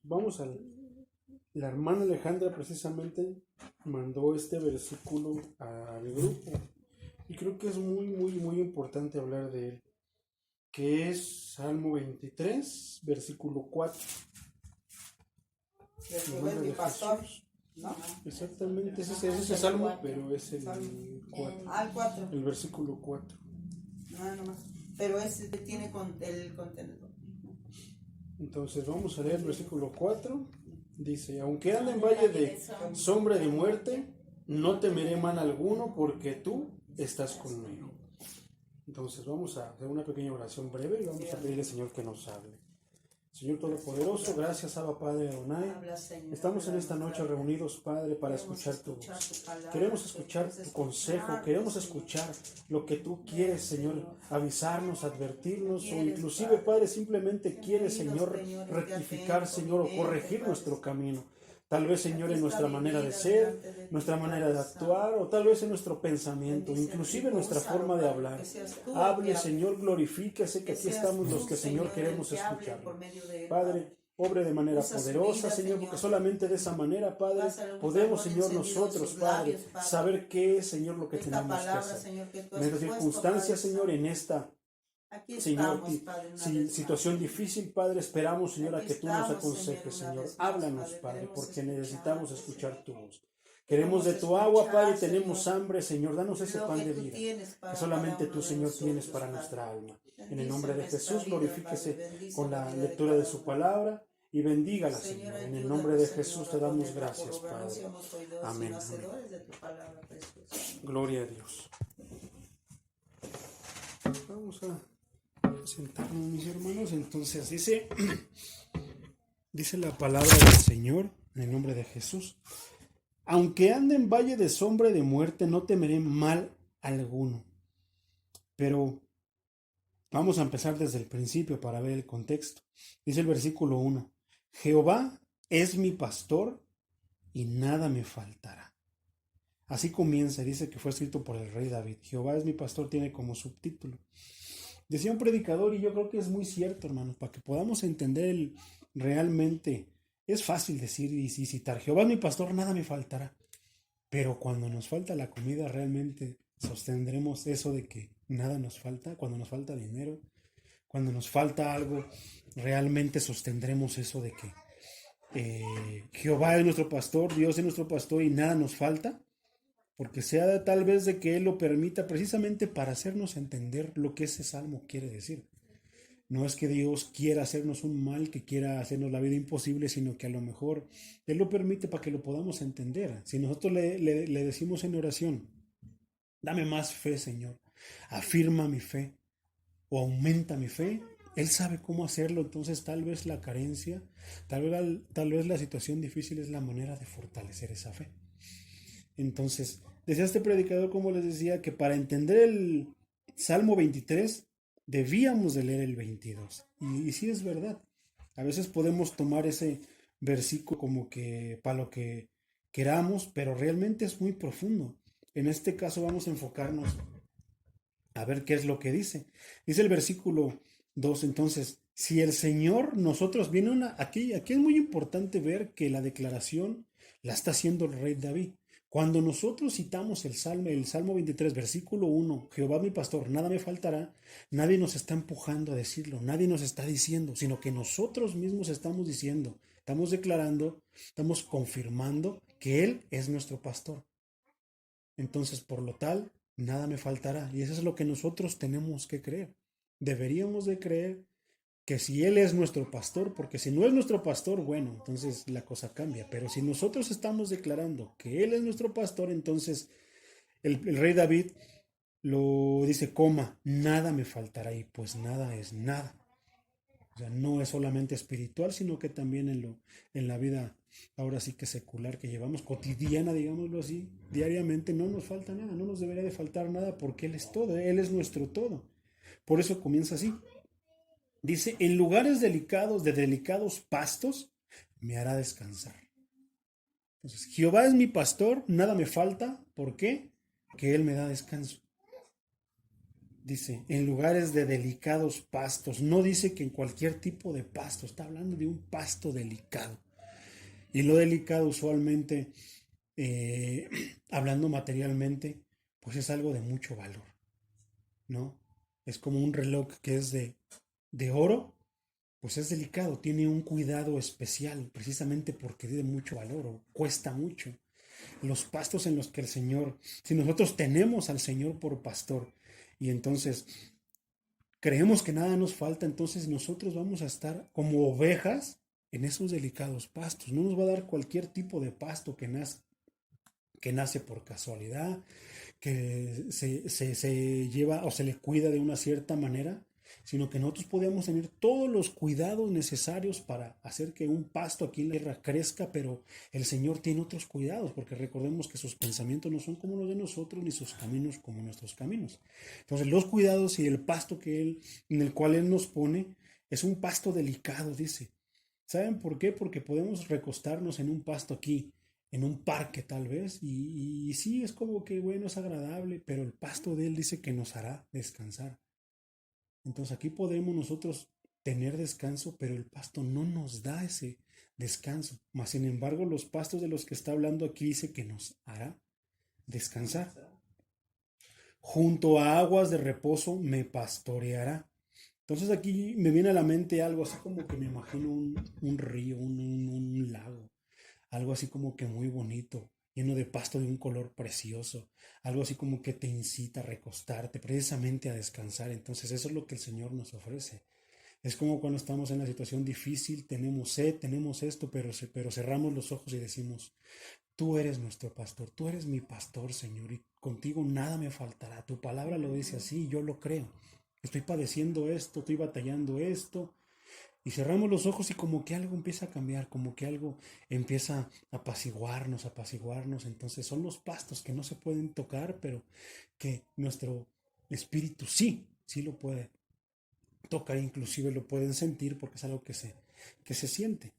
Vamos a la hermana Alejandra precisamente mandó este versículo al grupo y creo que es muy importante hablar de él, que es Salmo 23, versículo 4. Jehová es mi pastor, ¿no? Exactamente, ese es el Salmo, pero es el 4. El 4. El versículo 4. No más. Pero ese tiene el contenedor. Entonces vamos a leer el versículo 4. Dice, aunque ande en valle de sombra de muerte, no temeré mal alguno porque tú estás conmigo. Entonces vamos a hacer una pequeña oración breve y vamos a pedirle al Señor que nos hable. Señor Todopoderoso, gracias, Abba Padre Adonai. Estamos en esta noche reunidos, Padre, para escuchar tu voz. Queremos escuchar tu consejo, queremos escuchar lo que tú quieres, Señor, avisarnos, advertirnos, o inclusive, Padre, simplemente quieres, Señor, rectificar, Señor, o corregir nuestro camino. Tal vez, Señor, en nuestra manera de ser, nuestra manera de actuar, o tal vez en nuestro pensamiento, inclusive en nuestra forma de hablar. Hable, Señor, glorifíquese, que aquí estamos los que, Señor, queremos escuchar. Padre, obre de manera poderosa, Señor, porque solamente de esa manera, Padre, podemos, Señor, nosotros, Padre, saber qué es, Señor, lo que tenemos que hacer. En esta circunstancia, Señor, en esta Señor, situación difícil, Padre, esperamos, Señor, a que tú nos aconsejes, Señor. Háblanos, Padre, porque necesitamos escuchar tu voz. Queremos de tu agua, Padre, tenemos hambre, Señor. Danos ese pan de vida que solamente tú, Señor, tienes para nuestra alma. En el nombre de Jesús, glorifíquese con la lectura de su palabra y bendígala, Señor. En el nombre de Jesús te damos gracias, Padre. Amén. Gloria a Dios. Vamos a sentarnos, mis hermanos. Entonces dice la palabra del Señor en el nombre de Jesús: aunque ande en valle de sombra de muerte, no temeré mal alguno. Pero vamos a empezar desde el principio para ver el contexto. Dice el versículo 1: Jehová es mi pastor y nada me faltará. Así comienza, dice que fue escrito por el rey David. Jehová es mi pastor tiene como subtítulo. Decía un predicador, y yo creo que es muy cierto, hermanos, para que podamos entender realmente, es fácil decir y citar, Jehová es mi pastor, nada me faltará. Pero cuando nos falta la comida, realmente sostendremos eso de que nada nos falta. Cuando nos falta dinero, cuando nos falta algo, realmente sostendremos eso de que Jehová es nuestro pastor, Dios es nuestro pastor y nada nos falta. Porque sea tal vez de que Él lo permita precisamente para hacernos entender lo que ese salmo quiere decir. No es que Dios quiera hacernos un mal, que quiera hacernos la vida imposible, sino que a lo mejor Él lo permite para que lo podamos entender. Si nosotros le decimos en oración, dame más fe, Señor, afirma mi fe o aumenta mi fe, Él sabe cómo hacerlo. Entonces tal vez la carencia, tal vez la situación difícil es la manera de fortalecer esa fe. Entonces, decía este predicador, como les decía, que para entender el Salmo 23 debíamos de leer el 22. Y sí es verdad. A veces podemos tomar ese versículo como que para lo que queramos, pero realmente es muy profundo. En este caso vamos a enfocarnos a ver qué es lo que dice. Dice el versículo 2, entonces, si el Señor, nosotros, aquí es muy importante ver que la declaración la está haciendo el rey David. Cuando nosotros citamos el Salmo 23, versículo 1, Jehová mi pastor, nada me faltará, nadie nos está empujando a decirlo, nadie nos está diciendo, sino que nosotros mismos estamos diciendo, estamos declarando, estamos confirmando que Él es nuestro pastor. Entonces, por lo tal, nada me faltará. Y eso es lo que nosotros tenemos que creer. Deberíamos de creer que si Él es nuestro pastor, porque si no es nuestro pastor, bueno, entonces la cosa cambia. Pero si nosotros estamos declarando que Él es nuestro pastor, entonces el rey David lo dice, nada me faltará. Y pues nada es nada. O sea, no es solamente espiritual, sino que también en la vida, ahora sí que secular que llevamos, cotidiana, digámoslo así, diariamente, no nos falta nada, no nos debería de faltar nada porque Él es todo, Él es nuestro todo. Por eso comienza así. Dice, en lugares delicados, de delicados pastos, me hará descansar. Entonces, Jehová es mi pastor, nada me falta. ¿Por qué? Que Él me da descanso. Dice, en lugares de delicados pastos. No dice que en cualquier tipo de pasto. Está hablando de un pasto delicado. Y lo delicado usualmente, eh, hablando materialmente, pues es algo de mucho valor, ¿no? Es como un reloj que es de oro, pues es delicado, tiene un cuidado especial, precisamente porque tiene mucho valor o cuesta mucho. Los pastos en los que el Señor, si nosotros tenemos al Señor por pastor y entonces creemos que nada nos falta, entonces nosotros vamos a estar como ovejas en esos delicados pastos. No nos va a dar cualquier tipo de pasto que nace por casualidad, que se lleva o se le cuida de una cierta manera, sino que nosotros podemos tener todos los cuidados necesarios para hacer que un pasto aquí en la tierra crezca, pero el Señor tiene otros cuidados, porque recordemos que sus pensamientos no son como los de nosotros, ni sus caminos como nuestros caminos. Entonces, los cuidados y el pasto en el cual Él nos pone, es un pasto delicado, dice. ¿Saben por qué? Porque podemos recostarnos en un pasto aquí, en un parque tal vez, y sí, es como que bueno, es agradable, pero el pasto de Él dice que nos hará descansar. Entonces aquí podemos nosotros tener descanso, pero el pasto no nos da ese descanso. Mas sin embargo, los pastos de los que está hablando aquí dice que nos hará descansar. Junto a aguas de reposo me pastoreará. Entonces aquí me viene a la mente algo así como que me imagino un río, un lago, algo así como que muy bonito, lleno de pasto de un color precioso, algo así como que te incita a recostarte, precisamente a descansar. Entonces eso es lo que el Señor nos ofrece. Es como cuando estamos en la situación difícil, tenemos sed, tenemos esto, pero cerramos los ojos y decimos, tú eres nuestro pastor, tú eres mi pastor, Señor, y contigo nada me faltará. Tu palabra lo dice así, yo lo creo. Estoy padeciendo esto, estoy batallando esto, y cerramos los ojos y como que algo empieza a cambiar, como que algo empieza a apaciguarnos, apaciguarnos. Entonces son los pastos que no se pueden tocar, pero que nuestro espíritu sí, sí lo puede tocar, inclusive lo pueden sentir porque es algo que se siente.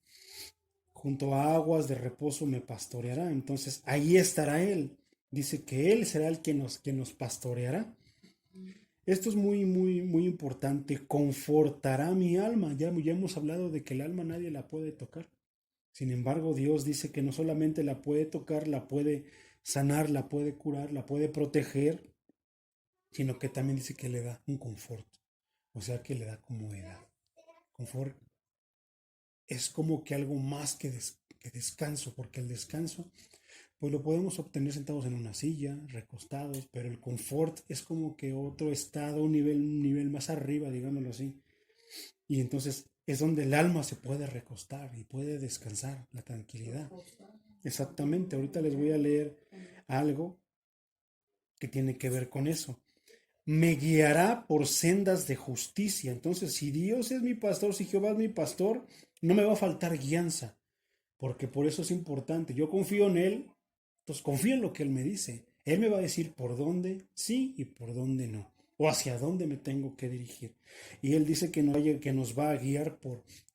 Junto a aguas de reposo me pastoreará. Entonces ahí estará Él. Dice que Él será el que nos pastoreará. Esto es muy, muy, muy importante. Confortará mi alma. Ya hemos hablado de que el alma nadie la puede tocar. Sin embargo, Dios dice que no solamente la puede tocar, la puede sanar, la puede curar, la puede proteger, sino que también dice que le da un confort. O sea, que le da comodidad. Confort es como que algo más que descanso, porque el descanso pues lo podemos obtener sentados en una silla, recostados, pero el confort es como que otro estado, un nivel más arriba, digámoslo así. Y entonces es donde el alma se puede recostar y puede descansar, la tranquilidad. Exactamente, ahorita les voy a leer algo que tiene que ver con eso. Me guiará por sendas de justicia. Entonces, si Dios es mi pastor, si Jehová es mi pastor, no me va a faltar guianza, porque por eso es importante. Yo confío en Él, entonces confío en lo que Él me dice. Él me va a decir por dónde sí y por dónde no, o hacia dónde me tengo que dirigir. Y Él dice que nos va a guiar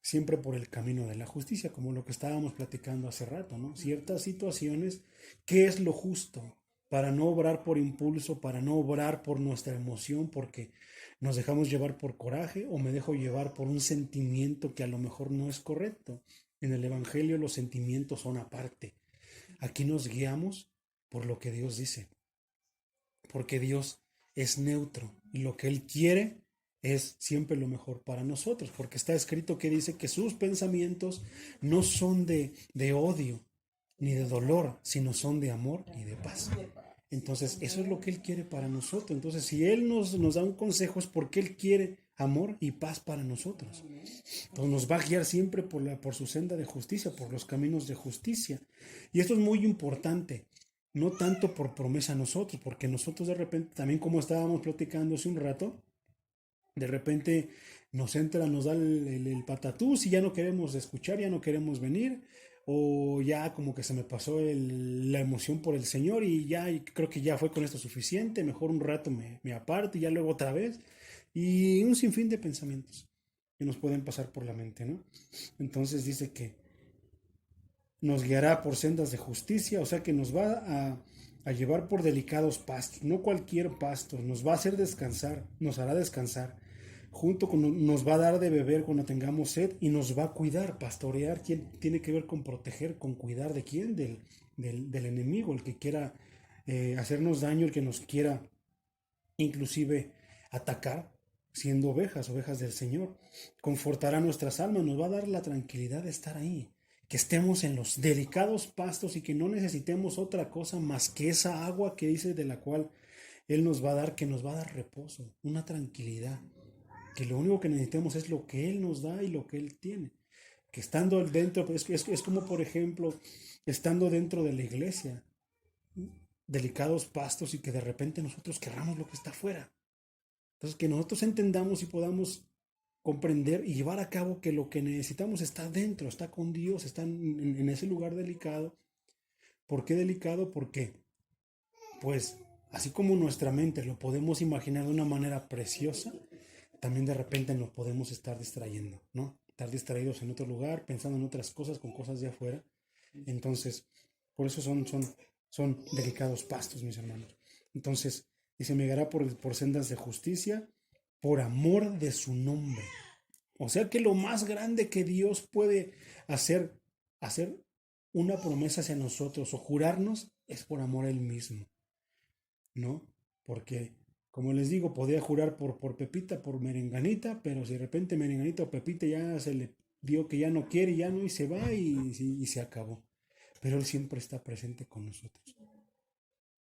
siempre por el camino de la justicia, como lo que estábamos platicando hace rato, ¿no? Ciertas situaciones, ¿qué es lo justo? Para no obrar por impulso, para no obrar por nuestra emoción, porque nos dejamos llevar por coraje o me dejo llevar por un sentimiento que a lo mejor no es correcto. En el Evangelio los sentimientos son aparte. Aquí nos guiamos por lo que Dios dice, porque Dios es neutro y lo que Él quiere es siempre lo mejor para nosotros, porque está escrito que dice que sus pensamientos no son de odio ni de dolor, sino son de amor y de paz. Entonces, eso es lo que Él quiere para nosotros. Entonces, si Él nos da un consejo es porque Él quiere amor y paz para nosotros. Entonces, nos va a guiar siempre por su senda de justicia, por los caminos de justicia. Y esto es muy importante, no tanto por promesa a nosotros, porque nosotros de repente, también como estábamos platicando hace un rato, de repente nos da el patatús y ya no queremos escuchar, ya no queremos venir, o ya como que se me pasó la emoción por el Señor y ya y creo que ya fue con esto suficiente, mejor un rato me aparto y ya luego otra vez, y un sinfín de pensamientos que nos pueden pasar por la mente, ¿no? Entonces dice que nos guiará por sendas de justicia, o sea que nos va a llevar por delicados pastos, no cualquier pasto, nos va a hacer descansar, nos hará descansar, junto con nos va a dar de beber cuando tengamos sed y nos va a cuidar. Pastorear tiene que ver con proteger, con cuidar de quién, del enemigo, el que quiera hacernos daño, el que nos quiera inclusive atacar, siendo ovejas del Señor. Confortará nuestras almas, nos va a dar la tranquilidad de estar ahí, que estemos en los delicados pastos y que no necesitemos otra cosa más que esa agua que dice de la cual Él nos va a dar, que nos va a dar reposo, una tranquilidad, que lo único que necesitamos es lo que Él nos da y lo que Él tiene. Que estando dentro, es como por ejemplo, estando dentro de la iglesia, delicados pastos y que de repente nosotros querramos lo que está afuera. Entonces, que nosotros entendamos y podamos comprender y llevar a cabo que lo que necesitamos está dentro, está con Dios, está en ese lugar delicado. ¿Por qué delicado? Porque, pues, así como nuestra mente lo podemos imaginar de una manera preciosa, también de repente nos podemos estar distrayendo, ¿no? Estar distraídos en otro lugar, pensando en otras cosas, con cosas de afuera. Entonces, por eso son delicados pastos, mis hermanos. Entonces, dice, me guiará por sendas de justicia, por amor de su nombre. O sea que lo más grande que Dios puede hacer una promesa hacia nosotros o jurarnos es por amor a Él mismo, ¿no? Porque, como les digo, podía jurar por Pepita, por Merenganita, pero si de repente Merenganita o Pepita ya se le dio que ya no quiere, ya no, y se va y se acabó. Pero Él siempre está presente con nosotros.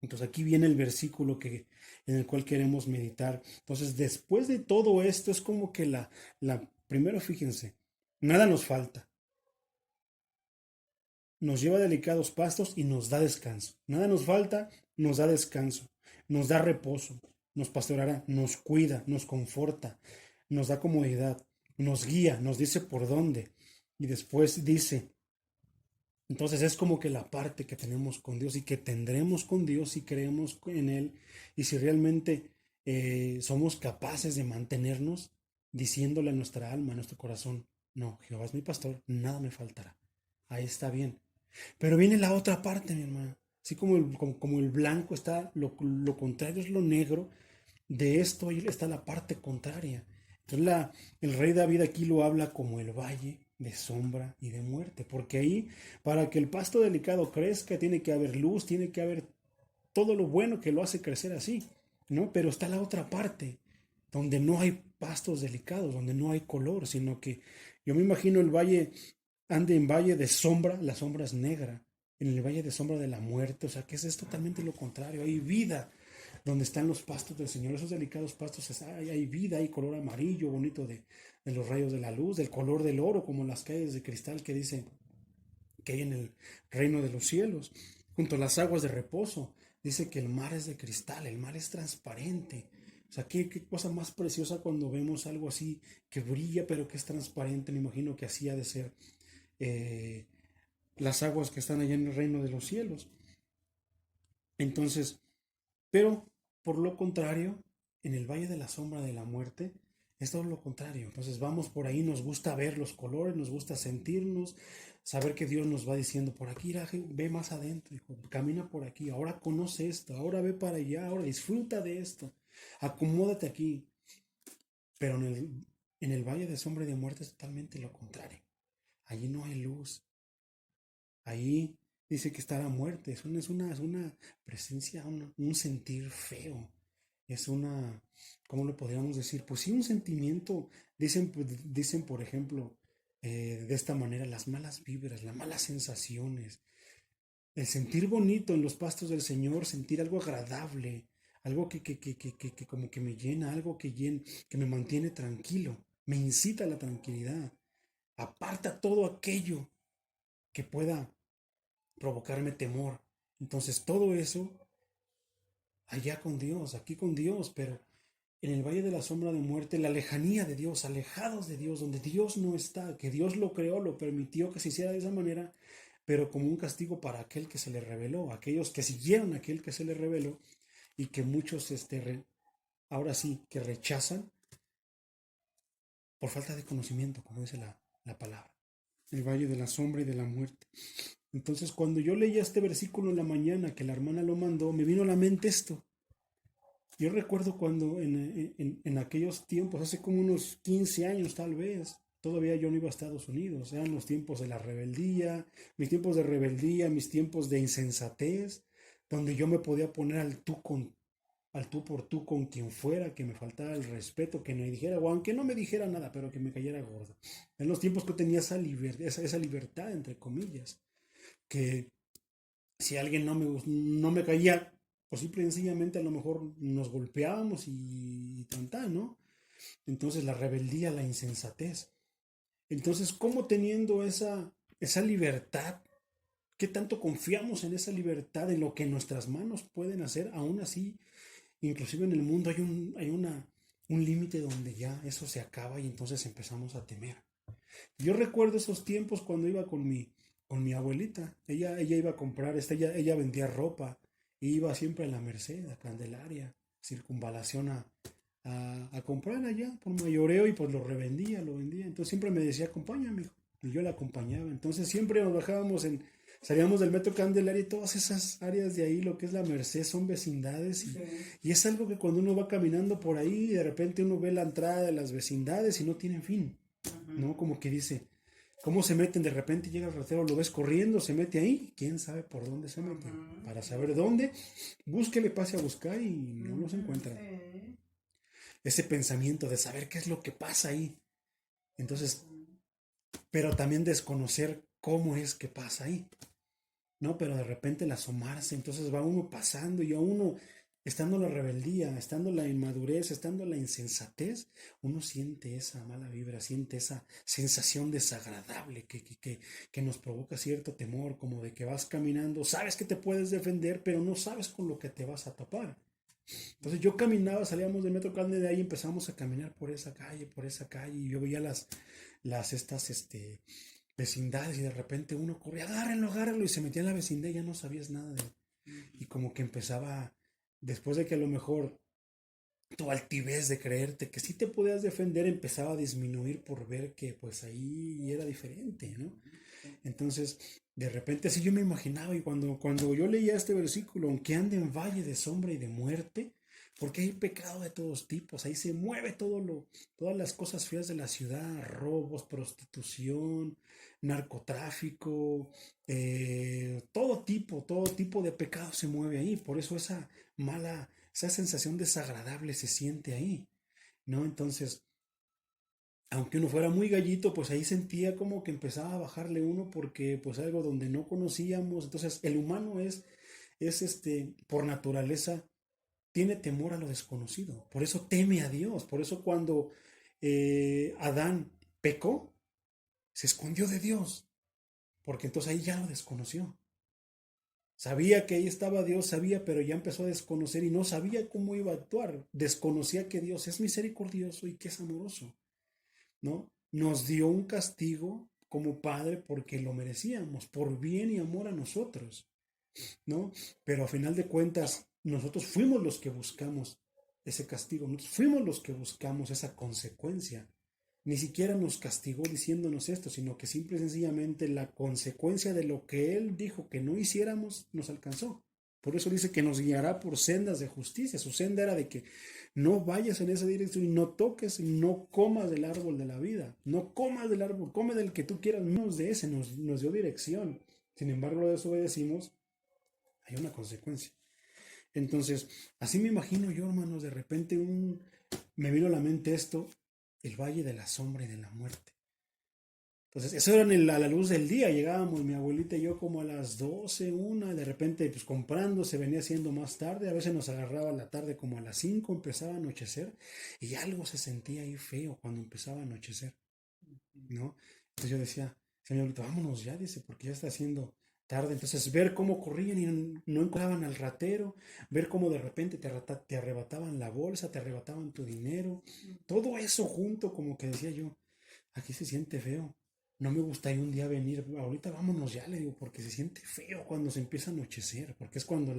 Entonces aquí viene el versículo en el cual queremos meditar. Entonces, después de todo esto, es como que primero fíjense, nada nos falta. Nos lleva a delicados pastos y nos da descanso. Nada nos falta, nos da descanso, nos da reposo, nos pastoreará, nos cuida, nos conforta, nos da comodidad, nos guía, nos dice por dónde. Y después dice, entonces es como que la parte que tenemos con Dios y que tendremos con Dios si creemos en Él y si realmente somos capaces de mantenernos diciéndole a nuestra alma, a nuestro corazón, no, Jehová es mi pastor, nada me faltará. Ahí está bien. Pero viene la otra parte, mi hermano. Así como el blanco está, lo contrario es lo negro, de esto ahí está la parte contraria. Entonces el rey David aquí lo habla como el valle de sombra y de muerte, porque ahí para que el pasto delicado crezca tiene que haber luz, tiene que haber todo lo bueno que lo hace crecer así, ¿no? Pero está la otra parte, donde no hay pastos delicados, donde no hay color, sino que yo me imagino el valle, ande en valle de sombra, la sombra es negra, en el valle de sombra de la muerte, o sea que es totalmente lo contrario, hay vida, donde están los pastos del Señor, esos delicados pastos, hay vida, hay color amarillo, bonito de los rayos de la luz, del color del oro, como las calles de cristal que dice que hay en el reino de los cielos, junto a las aguas de reposo. Dice que el mar es de cristal, el mar es transparente. O sea, qué cosa más preciosa cuando vemos algo así que brilla pero que es transparente. Me imagino que así ha de ser eh, las aguas que están allá en el reino de los cielos. Entonces, pero por lo contrario, en el valle de la sombra de la muerte, es todo lo contrario. Entonces vamos por ahí, nos gusta ver los colores, nos gusta sentirnos, saber que Dios nos va diciendo, por aquí, ve más adentro, hijo, camina por aquí, ahora conoce esto, ahora ve para allá, ahora disfruta de esto, acomódate aquí. Pero en el valle de sombra y de muerte es totalmente lo contrario. Allí no hay luz. Ahí dice que está la muerte. Es una presencia, un sentir feo. Es ¿cómo lo podríamos decir? Pues sí, un sentimiento. Dicen por ejemplo, de esta manera, las malas vibras, las malas sensaciones. El sentir bonito en los pastos del Señor, sentir algo agradable, algo que como que me llena, algo que me mantiene tranquilo, me incita a la tranquilidad. Aparta todo aquello que pueda provocarme temor. Entonces todo eso allá con Dios, aquí con Dios, pero en el valle de la sombra de muerte, la lejanía de Dios, alejados de Dios, donde Dios no está, que Dios lo creó, lo permitió que se hiciera de esa manera, pero como un castigo para aquel que se le reveló, aquellos que siguieron a aquel que se le reveló y que muchos ahora sí que rechazan por falta de conocimiento, como dice la palabra. El valle de la sombra y de la muerte. Entonces, cuando yo leía este versículo en la mañana que la hermana lo mandó, me vino a la mente esto. Yo recuerdo cuando en aquellos tiempos, hace como unos 15 años tal vez, todavía yo no iba a Estados Unidos, eran los tiempos de la rebeldía, mis tiempos de rebeldía, mis tiempos de insensatez, donde yo me podía poner al tú por tú con quien fuera, que me faltara el respeto, que me dijera, o aunque no me dijera nada, pero que me cayera gordo. En los tiempos que tenía esa libertad, entre comillas, que si alguien no me caía, pues simple y sencillamente a lo mejor nos golpeábamos y tanta, ¿no? Entonces la rebeldía, la insensatez. Entonces, ¿cómo teniendo esa libertad? ¿Qué tanto confiamos en esa libertad, en lo que nuestras manos pueden hacer? Aún así, inclusive en el mundo un límite donde ya eso se acaba y entonces empezamos a temer. Yo recuerdo esos tiempos cuando iba con mi abuelita. Ella iba a comprar, ella vendía ropa y iba siempre a la Merced, a Candelaria, Circunvalación a comprar allá por mayoreo y pues lo vendía. Entonces siempre me decía, acompáñame, hijo. Y yo la acompañaba. Entonces siempre nos bajábamos salíamos del metro Candelaria y todas esas áreas de ahí, lo que es la Merced, son vecindades y es algo que cuando uno va caminando por ahí, de repente uno ve la entrada de las vecindades y no tienen fin. ¿No? Como que dice, ¿cómo se meten? De repente llega el ratero, lo ves corriendo, se mete ahí, quién sabe por dónde se mete. Para saber dónde, búsquele, pase a buscar y no los encuentra. Ese pensamiento de saber qué es lo que pasa ahí. Entonces, pero también desconocer cómo es que pasa ahí. ¿No? Pero de repente el asomarse, entonces va uno pasando y a uno, estando la rebeldía, estando la inmadurez, estando la insensatez, uno siente esa mala vibra, siente esa sensación desagradable que nos provoca cierto temor, como de que vas caminando, sabes que te puedes defender, pero no sabes con lo que te vas a tapar. Entonces yo caminaba, salíamos del metro Cande de ahí, empezamos a caminar por esa calle, y yo veía estas vecindades y de repente uno corría, agárrenlo, y se metía en la vecindad y ya no sabías nada de él. Y como que empezaba, después de que a lo mejor tu altivez de creerte que sí te podías defender empezaba a disminuir por ver que pues ahí era diferente, ¿no? Entonces, de repente así yo me imaginaba y cuando yo leía este versículo, aunque ande en valle de sombra y de muerte, porque hay pecado de todos tipos, ahí se mueve todas las cosas feas de la ciudad, robos, prostitución, narcotráfico, todo tipo de pecado se mueve ahí, por eso esa sensación desagradable se siente ahí, ¿no? Entonces, aunque uno fuera muy gallito, pues ahí sentía como que empezaba a bajarle uno porque pues algo donde no conocíamos. Entonces el humano por naturaleza, tiene temor a lo desconocido. Por eso teme a Dios. Por eso cuando Adán pecó, se escondió de Dios. Porque entonces ahí ya lo desconoció. Sabía que ahí estaba Dios, sabía, pero ya empezó a desconocer y no sabía cómo iba a actuar. Desconocía que Dios es misericordioso y que es amoroso. ¿No? Nos dio un castigo como padre porque lo merecíamos, por bien y amor a nosotros, ¿no? Pero a final de cuentas, nosotros fuimos los que buscamos ese castigo, nosotros fuimos los que buscamos esa consecuencia. Ni siquiera nos castigó diciéndonos esto, sino que simple y sencillamente la consecuencia de lo que Él dijo que no hiciéramos nos alcanzó. Por eso dice que nos guiará por sendas de justicia. Su senda era de que no vayas en esa dirección y no toques, no comas del árbol de la vida. No comas del árbol, come del que tú quieras, menos de ese, nos dio dirección. Sin embargo, lo desobedecimos, hay una consecuencia. Entonces, así me imagino yo, hermanos, de repente me vino a la mente esto, el valle de la sombra y de la muerte. Entonces, eso era a la luz del día, llegábamos mi abuelita y yo como a las 12, una, de repente pues comprando, se venía haciendo más tarde, a veces nos agarraba la tarde como a las 5, empezaba a anochecer y algo se sentía ahí feo cuando empezaba a anochecer, ¿no? Entonces yo decía, señorita, vámonos ya, dice, porque ya está haciendo tarde. Entonces ver cómo corrían y no encontraban al ratero, ver cómo de repente te arrebataban la bolsa, te arrebataban tu dinero, todo eso junto como que decía yo, aquí se siente feo. No me gustaría un día venir, ahorita vámonos ya, le digo, porque se siente feo cuando se empieza a anochecer, porque es cuando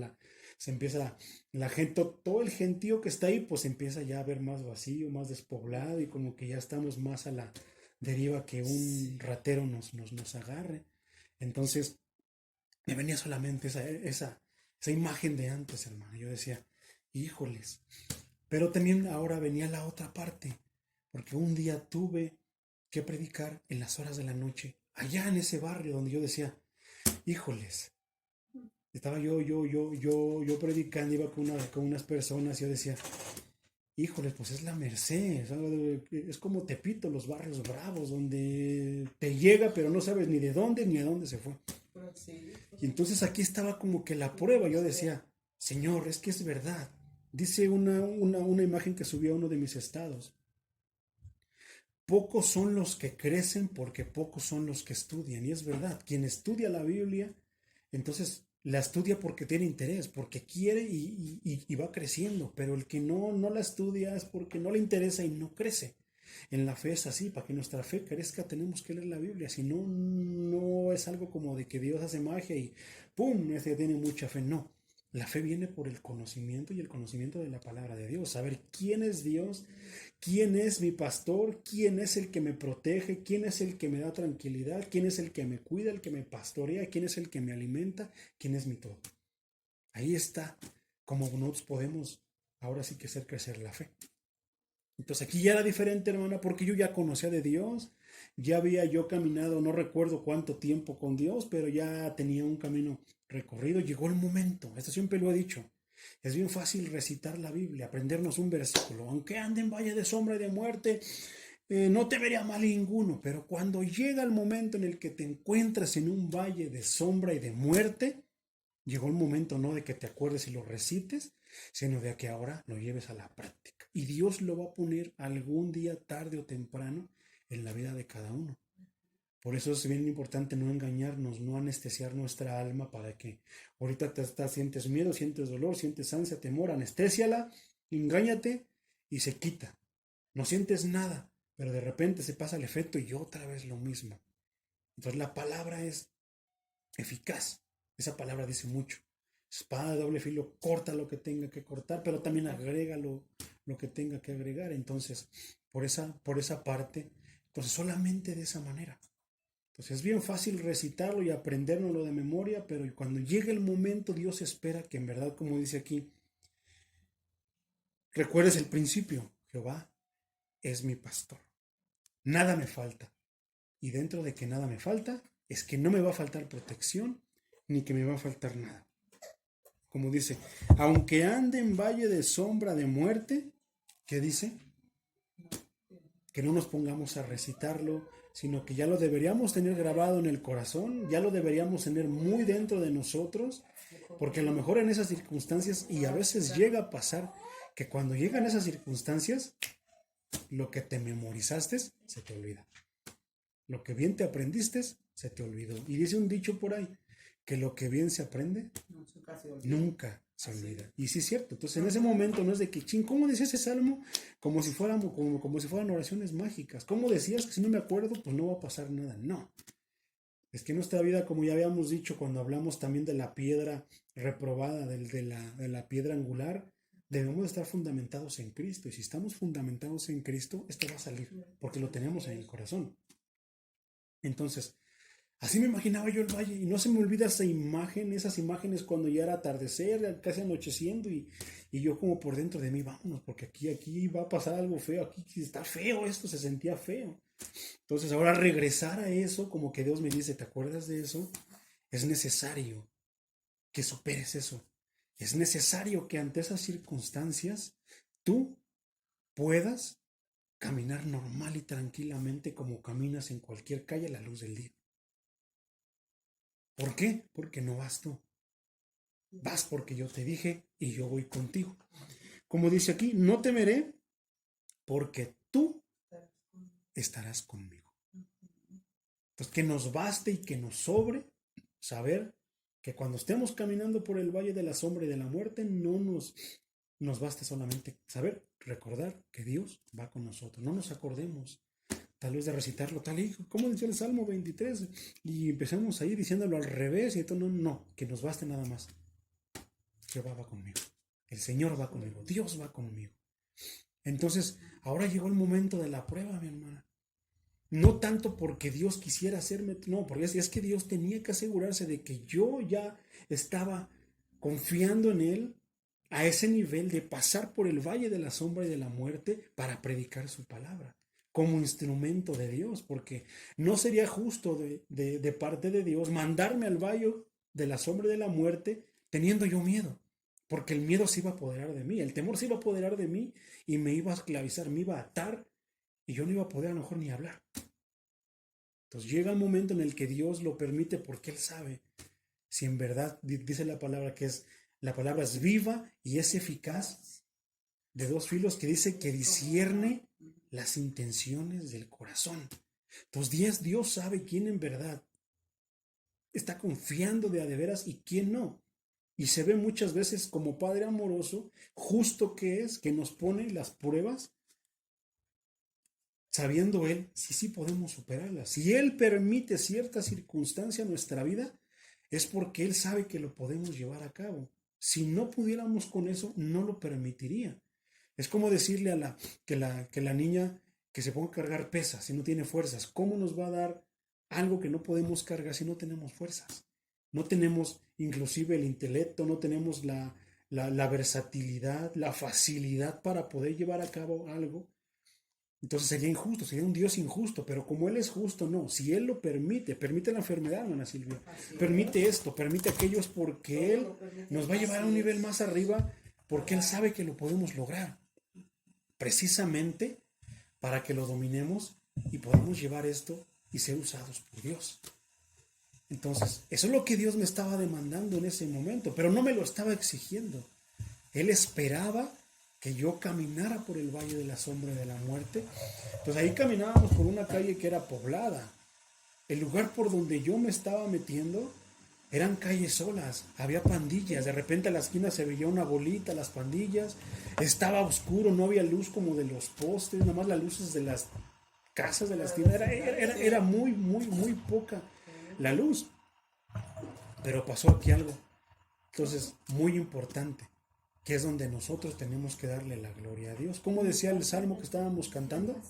se empieza la gente, todo el gentío que está ahí, pues empieza ya a ver más vacío, más despoblado y como que ya estamos más a la deriva que un ratero nos agarre. Entonces, me venía solamente esa imagen de antes, hermano. Yo decía, híjoles. Pero también ahora venía la otra parte, porque un día tuve que predicar en las horas de la noche, allá en ese barrio donde yo decía, híjoles, estaba yo predicando, iba con unas personas y yo decía, híjoles, pues es la Merced, es como Tepito, los barrios bravos, donde te llega pero no sabes ni de dónde ni a dónde se fue. Y entonces aquí estaba como que la prueba, yo decía, Señor, es que es verdad. Dice una imagen que subí a uno de mis estados. Pocos son los que crecen porque pocos son los que estudian. Y es verdad, quien estudia la Biblia, entonces la estudia porque tiene interés, porque quiere y va creciendo. Pero el que no la estudia es porque no le interesa y no crece. En la fe es así, para que nuestra fe crezca tenemos que leer la Biblia, si no, no es algo como de que Dios hace magia y ¡pum! Ese tiene mucha fe, no. La fe viene por el conocimiento y el conocimiento de la palabra de Dios, saber quién es Dios, quién es mi pastor, quién es el que me protege, quién es el que me da tranquilidad, quién es el que me cuida, el que me pastorea, quién es el que me alimenta, quién es mi todo. Ahí está como nosotros podemos ahora sí que hacer crecer la fe. Entonces aquí ya era diferente, hermana, porque yo ya conocía de Dios, ya había yo caminado, no recuerdo cuánto tiempo con Dios, pero ya tenía un camino recorrido. Llegó el momento, esto siempre lo he dicho, es bien fácil recitar la Biblia, aprendernos un versículo, aunque ande en valle de sombra y de muerte, no te vería mal ninguno, pero cuando llega el momento en el que te encuentras en un valle de sombra y de muerte, llegó el momento no de que te acuerdes y lo recites, sino de que ahora lo lleves a la práctica. Y Dios lo va a poner algún día, tarde o temprano, en la vida de cada uno. Por eso es bien importante no engañarnos, no anestesiar nuestra alma para que ahorita sientes miedo, sientes dolor, sientes ansia, temor, anestésiala, engáñate y se quita. No sientes nada, pero de repente se pasa el efecto y otra vez lo mismo. Entonces la palabra es eficaz. Esa palabra dice mucho. Espada de doble filo, corta lo que tenga que cortar, pero también agrega lo que tenga que agregar. Entonces, por esa parte, entonces solamente de esa manera. Entonces es bien fácil recitarlo y aprendérnoslo de memoria, pero cuando llegue el momento, Dios espera que en verdad, como dice aquí, recuerdes el principio. Jehová es mi pastor. Nada me falta. Y dentro de que nada me falta, es que no me va a faltar protección, ni que me va a faltar nada. Como dice, aunque ande en valle de sombra de muerte, ¿qué dice? Que no nos pongamos a recitarlo, sino que ya lo deberíamos tener grabado en el corazón, ya lo deberíamos tener muy dentro de nosotros, porque a lo mejor en esas circunstancias, y a veces llega a pasar, que cuando llegan esas circunstancias, lo que te memorizaste se te olvida. Lo que bien te aprendiste se te olvidó. Y dice un dicho por ahí, que lo que bien se aprende nunca se olvida. Y sí es cierto. Entonces en ese momento no es de que, ¿cómo decía ese salmo? Como si fueran oraciones mágicas. ¿Cómo decías que si no me acuerdo, pues no va a pasar nada? No. Es que nuestra vida, como ya habíamos dicho cuando hablamos también de la piedra reprobada, de la piedra angular, debemos estar fundamentados en Cristo. Y si estamos fundamentados en Cristo, esto va a salir, porque lo tenemos en el corazón. Entonces, así me imaginaba yo el valle y no se me olvida esas imágenes cuando ya era atardecer, casi anocheciendo y yo como por dentro de mí, vámonos, porque aquí va a pasar algo feo, aquí está feo esto, se sentía feo. Entonces ahora regresar a eso, como que Dios me dice, ¿te acuerdas de eso? Es necesario que superes eso. Es necesario que ante esas circunstancias tú puedas caminar normal y tranquilamente como caminas en cualquier calle a la luz del día. ¿Por qué? Porque no vas tú. Vas porque yo te dije y yo voy contigo. Como dice aquí, no temeré porque tú estarás conmigo. Entonces, que nos baste y que nos sobre saber que cuando estemos caminando por el valle de la sombra y de la muerte, no nos baste solamente saber, recordar que Dios va con nosotros. No nos acordemos tal vez de recitarlo tal y como dice el Salmo 23 y empezamos ahí diciéndolo al revés y esto no, que nos baste nada más. Jehová va conmigo, el Señor va conmigo, Dios va conmigo. Entonces, ahora llegó el momento de la prueba, mi hermana. No tanto porque Dios quisiera hacerme, no, porque es que Dios tenía que asegurarse de que yo ya estaba confiando en Él a ese nivel de pasar por el valle de la sombra y de la muerte para predicar su palabra como instrumento de Dios, porque no sería justo de parte de Dios mandarme al valle de la sombra y de la muerte teniendo yo miedo, porque el miedo se iba a apoderar de mí, el temor se iba a apoderar de mí y me iba a esclavizar, me iba a atar y yo no iba a poder a lo mejor ni hablar. Entonces llega un momento en el que Dios lo permite porque Él sabe si en verdad dice la palabra la palabra es viva y es eficaz de dos filos que dice que discierne las intenciones del corazón. Entonces Dios sabe quién en verdad está confiando de a de veras y quién no. Y se ve muchas veces como Padre amoroso, justo que es, que nos pone las pruebas, sabiendo Él si sí podemos superarlas. Si Él permite cierta circunstancia en nuestra vida, es porque Él sabe que lo podemos llevar a cabo. Si no pudiéramos con eso, no lo permitiría. Es como decirle a que la niña que se ponga a cargar pesas si no tiene fuerzas. ¿Cómo nos va a dar algo que no podemos cargar si no tenemos fuerzas? No tenemos inclusive el intelecto, no tenemos la versatilidad, la facilidad para poder llevar a cabo algo. Entonces sería injusto, sería un Dios injusto, pero como Él es justo, no. Si Él lo permite, permite la enfermedad, hermana Silvia, permite esto, permite aquello, es porque Él nos va a llevar a un nivel más arriba, porque Él sabe que lo podemos lograr. Precisamente para que lo dominemos y podamos llevar esto y ser usados por Dios. Entonces, eso es lo que Dios me estaba demandando en ese momento, pero no me lo estaba exigiendo. Él esperaba que yo caminara por el valle de la sombra de la muerte. Pues ahí caminábamos por una calle que era poblada. El lugar por donde yo me estaba metiendo eran calles solas, había pandillas, de repente a la esquina se veía una bolita, las pandillas, estaba oscuro, no había luz como de los postes, nada más las luces de las casas de las tiendas, era muy, muy, muy poca la luz. Pero pasó aquí algo, entonces, muy importante, que es donde nosotros tenemos que darle la gloria a Dios. ¿Cómo decía el salmo que estábamos cantando?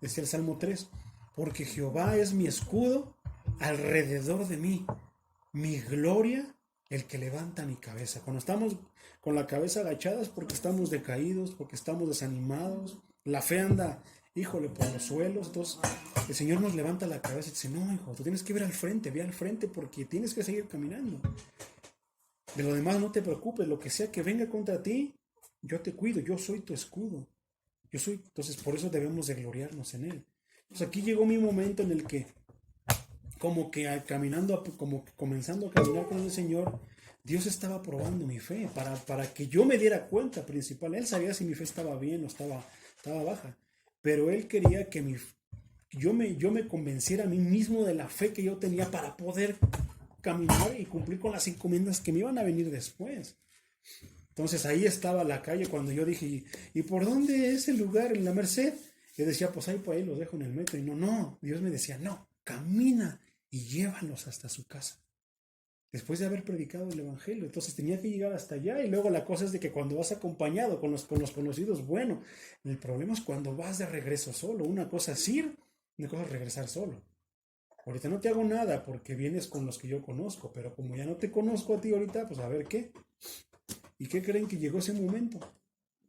Decía el Salmo 3, porque Jehová es mi escudo alrededor de mí, mi gloria, el que levanta mi cabeza. Cuando estamos con la cabeza agachada es porque estamos decaídos, porque estamos desanimados, la fe anda, híjole, por los suelos. Entonces el Señor nos levanta la cabeza y dice, no, hijo, tú tienes que ver al frente, ve al frente porque tienes que seguir caminando. De lo demás no te preocupes, lo que sea que venga contra ti, yo te cuido, yo soy tu escudo. Entonces por eso debemos de gloriarnos en Él. Entonces aquí llegó mi momento en el que, como que caminando, como que comenzando a caminar con el Señor, Dios estaba probando mi fe para que yo me diera cuenta principal. Él sabía si mi fe estaba bien o estaba baja, pero Él quería que yo me convenciera a mí mismo de la fe que yo tenía para poder caminar y cumplir con las encomiendas que me iban a venir después. Entonces ahí estaba la calle cuando yo dije, ¿y por dónde es el lugar en la Merced? Yo decía, pues ahí por ahí los dejo en el metro. Y no, Dios me decía, no, camina y llévalos hasta su casa. Después de haber predicado el Evangelio. Entonces tenía que llegar hasta allá. Y luego la cosa es de que cuando vas acompañado con los conocidos, bueno, el problema es cuando vas de regreso solo. Una cosa es ir, una cosa es regresar solo. Ahorita no te hago nada porque vienes con los que yo conozco, pero como ya no te conozco a ti ahorita, pues a ver qué. ¿Y qué creen que llegó ese momento?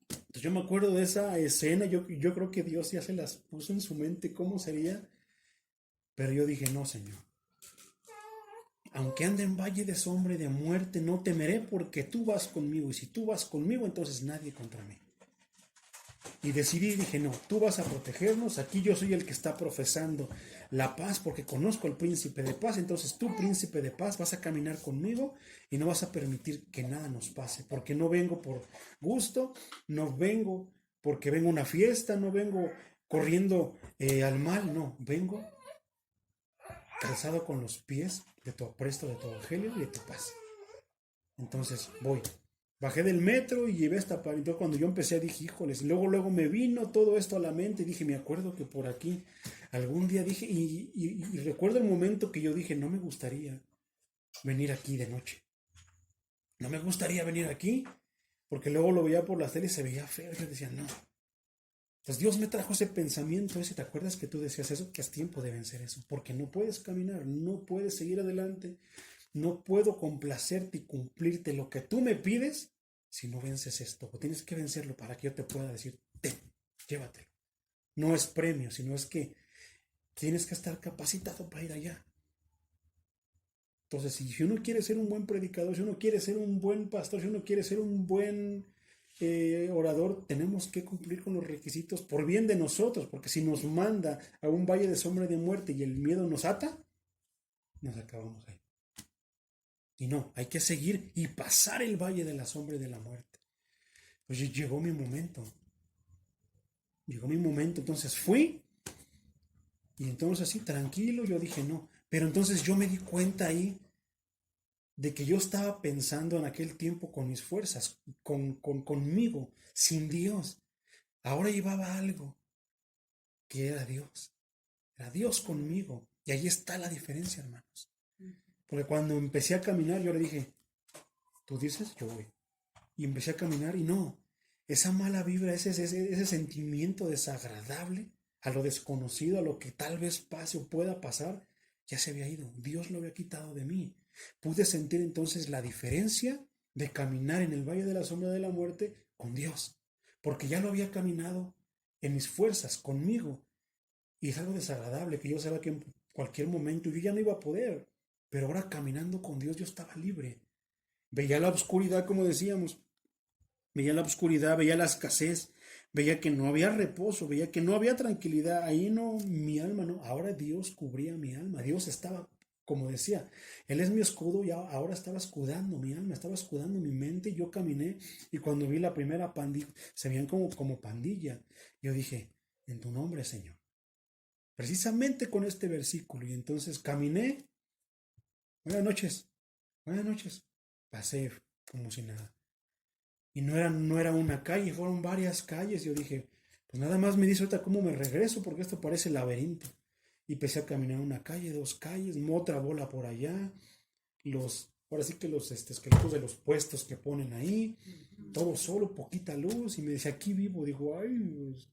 Entonces yo me acuerdo de esa escena, yo creo que Dios ya se las puso en su mente cómo sería, pero yo dije, no, Señor, aunque ande en valle de sombra y de muerte, no temeré porque tú vas conmigo, y si tú vas conmigo, entonces nadie contra mí. Y decidí, dije, no, tú vas a protegernos, aquí yo soy el que está profesando la paz porque conozco al príncipe de paz, entonces tú, príncipe de paz, vas a caminar conmigo y no vas a permitir que nada nos pase, porque no vengo por gusto, no vengo porque vengo a una fiesta, no vengo corriendo al mal, no, vengo calzado con los pies de tu apresto, de tu evangelio y de tu paz. Entonces voy. Bajé del metro y llevé esta parte. Entonces cuando yo empecé dije, híjoles, y luego me vino todo esto a la mente y dije, me acuerdo que por aquí algún día dije, y recuerdo el momento que yo dije, no me gustaría venir aquí de noche. No me gustaría venir aquí, porque luego lo veía por la tele y se veía feo. Yo decía, no. Entonces Dios me trajo ese pensamiento ese. ¿Te acuerdas que tú decías eso? Que es tiempo de vencer eso. Porque no puedes caminar, no puedes seguir adelante. No puedo complacerte y cumplirte lo que tú me pides si no vences esto. O tienes que vencerlo para que yo te pueda decir, ten, llévatelo. No es premio, sino es que tienes que estar capacitado para ir allá. Entonces, si uno quiere ser un buen predicador, si uno quiere ser un buen pastor, si uno quiere ser un buen orador, tenemos que cumplir con los requisitos por bien de nosotros, porque si nos manda a un valle de sombra de muerte y el miedo nos ata, nos acabamos ahí. Y no, hay que seguir y pasar el valle de la sombra y de la muerte. Pues llegó mi momento. Llegó mi momento, entonces fui y entonces así, tranquilo, yo dije no. Pero entonces yo me di cuenta ahí de que yo estaba pensando en aquel tiempo con mis fuerzas, conmigo, sin Dios. Ahora llevaba algo que era Dios. Era Dios conmigo. Y ahí está la diferencia, hermanos. Porque cuando empecé a caminar, yo le dije, tú dices, yo voy. Y empecé a caminar y no, esa mala vibra, ese sentimiento desagradable a lo desconocido, a lo que tal vez pase o pueda pasar, ya se había ido. Dios lo había quitado de mí. Pude sentir entonces la diferencia de caminar en el valle de la sombra de la muerte con Dios, porque ya lo había caminado en mis fuerzas, conmigo. Y es algo desagradable que yo sabía que en cualquier momento yo ya no iba a poder, pero ahora caminando con Dios yo estaba libre. Veía la oscuridad, como decíamos, veía la oscuridad, veía la escasez, veía que no había reposo, veía que no había tranquilidad. Ahí no, mi alma no. Ahora Dios cubría mi alma. Dios estaba, como decía, Él es mi escudo y ahora estaba escudando mi alma, estaba escudando mi mente. Y yo caminé y cuando vi la primera pandilla, se veían como pandilla. Yo dije, en tu nombre, Señor. Precisamente con este versículo. Y entonces caminé. Buenas noches, buenas noches. Pasé como si nada. Y no era una calle, fueron varias calles. Yo dije, pues nada más me dice ahorita cómo me regreso, porque esto parece laberinto. Y empecé a caminar una calle, dos calles, otra bola por allá. Ahora sí que los esqueletos de los puestos que ponen ahí, todo solo, poquita luz. Y me decía, aquí vivo. Digo, ay, pues,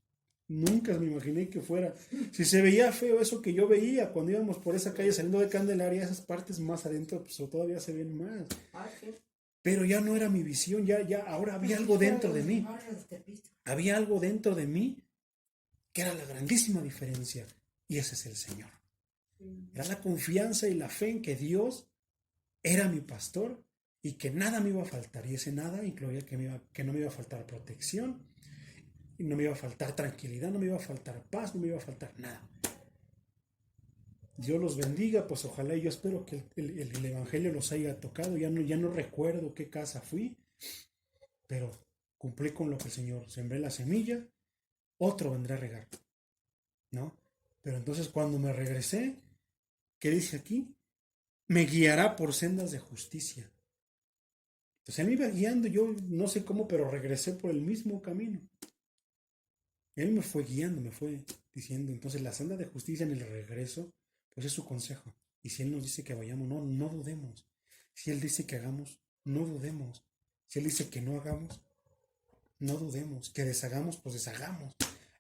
nunca me imaginé que fuera. Si se veía feo eso que yo veía cuando íbamos por esa calle saliendo de Candelaria, esas partes más adentro, pues todavía se ven más. Pero ya no era mi visión, ya ahora había algo dentro de mí. Había algo dentro de mí que era la grandísima diferencia. Y ese es el Señor. Era la confianza y la fe en que Dios era mi pastor y que nada me iba a faltar. Y ese nada incluía que no me iba a faltar protección, y no me iba a faltar tranquilidad, no me iba a faltar paz, no me iba a faltar nada. Dios los bendiga, pues ojalá y yo espero que el Evangelio los haya tocado. Ya no recuerdo qué casa fui, pero cumplí con lo que el Señor. Sembré la semilla, otro vendrá a regar, ¿no? Pero entonces cuando me regresé, ¿qué dice aquí? Me guiará por sendas de justicia. Entonces él me iba guiando, yo no sé cómo, pero regresé por el mismo camino. Él me fue guiando, me fue diciendo. Entonces la senda de justicia en el regreso, pues es su consejo. Y si Él nos dice que vayamos, no dudemos. Si Él dice que hagamos, no dudemos. Si Él dice que no hagamos, no dudemos. Que deshagamos, pues deshagamos.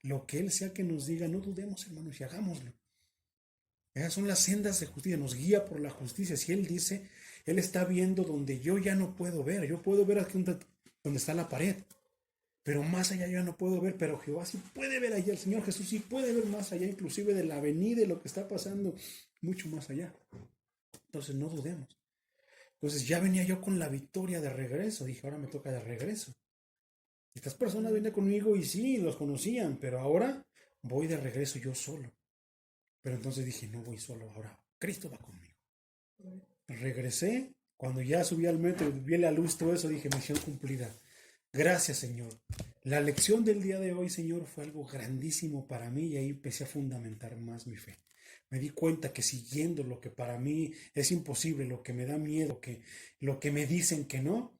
Lo que Él sea que nos diga, no dudemos, hermanos, y hagámoslo. Esas son las sendas de justicia, nos guía por la justicia. Si Él dice, Él está viendo donde yo ya no puedo ver. Yo puedo ver aquí donde está la pared, pero más allá yo no puedo ver, pero Jehová sí puede ver allá, el Señor Jesús sí puede ver más allá, inclusive de la avenida y lo que está pasando, mucho más allá. Entonces no dudemos. Entonces ya venía yo con la victoria de regreso, dije, ahora me toca de regreso. Estas personas venían conmigo y sí, los conocían, pero ahora voy de regreso yo solo. Pero entonces dije, no voy solo, ahora Cristo va conmigo. Regresé, cuando ya subí al metro y vi la luz, todo eso, dije, misión cumplida. Gracias, Señor. La lección del día de hoy, Señor, fue algo grandísimo para mí y ahí empecé a fundamentar más mi fe. Me di cuenta que siguiendo lo que para mí es imposible, lo que me da miedo, lo que me dicen que no,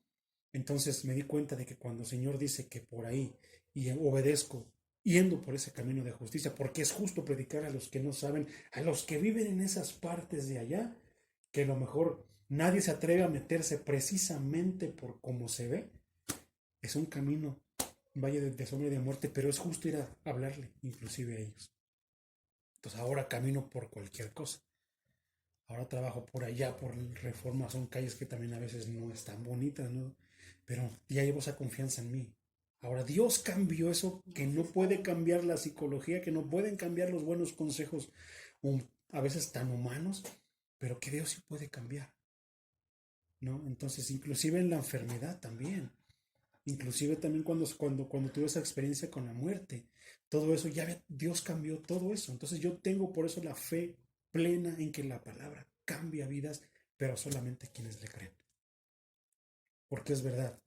entonces me di cuenta de que cuando el Señor dice que por ahí y obedezco, yendo por ese camino de justicia, porque es justo predicar a los que no saben, a los que viven en esas partes de allá, que a lo mejor nadie se atreve a meterse precisamente por cómo se ve. Es un camino valle de sombra y de muerte, pero es justo ir a hablarle, inclusive a ellos. Entonces ahora camino por cualquier cosa. Ahora trabajo por allá, por Reforma, son calles que también a veces no están bonitas, ¿no? Pero ya llevo esa confianza en mí. Ahora Dios cambió eso que no puede cambiar la psicología, que no pueden cambiar los buenos consejos, a veces tan humanos, pero que Dios sí puede cambiar, ¿no? Entonces, inclusive en la enfermedad también. Inclusive también cuando tuve esa experiencia con la muerte, todo eso, ya Dios cambió todo eso. Entonces yo tengo por eso la fe plena en que la palabra cambia vidas, pero solamente quienes le creen. Porque es verdad,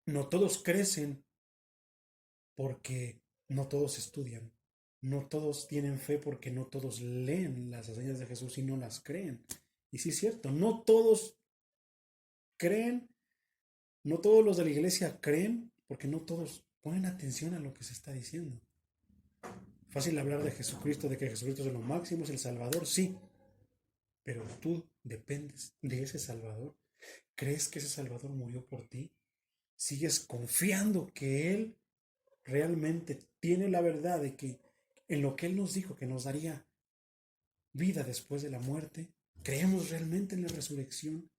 no todos crecen porque no todos estudian, no todos tienen fe porque no todos leen las hazañas de Jesús y no las creen. Y sí es cierto, no todos creen, no todos los de la iglesia creen porque no todos ponen atención a lo que se está diciendo. Fácil hablar de Jesucristo, de que Jesucristo es lo máximo, es el Salvador, sí. Pero tú dependes de ese Salvador. ¿Crees que ese Salvador murió por ti? ¿Sigues confiando que Él realmente tiene la verdad de que en lo que Él nos dijo que nos daría vida después de la muerte? ¿Creemos realmente en la resurrección?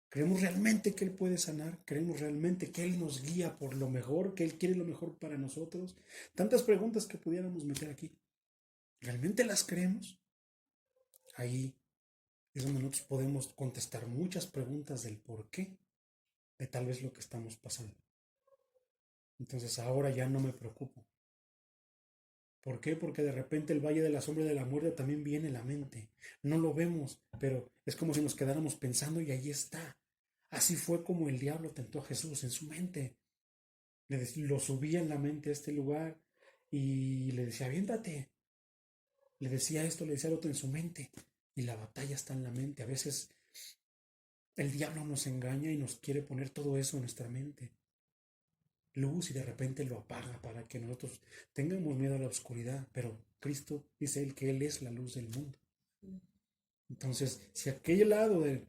¿Creemos realmente que Él puede sanar? ¿Creemos realmente que Él nos guía por lo mejor, que Él quiere lo mejor para nosotros? Tantas preguntas que pudiéramos meter aquí. ¿Realmente las creemos? Ahí es donde nosotros podemos contestar muchas preguntas del por qué de tal vez lo que estamos pasando. Entonces ahora ya no me preocupo. ¿Por qué? Porque de repente el valle de la sombra de la muerte también viene a la mente. No lo vemos, pero es como si nos quedáramos pensando y ahí está. Así fue como el diablo tentó a Jesús en su mente. Lo subía en la mente a este lugar y le decía, aviéntate. Le decía esto, le decía lo otro en su mente. Y la batalla está en la mente. A veces el diablo nos engaña y nos quiere poner todo eso en nuestra mente. Luz y de repente lo apaga para que nosotros tengamos miedo a la oscuridad. Pero Cristo dice él que Él es la luz del mundo. Entonces, si aquel lado de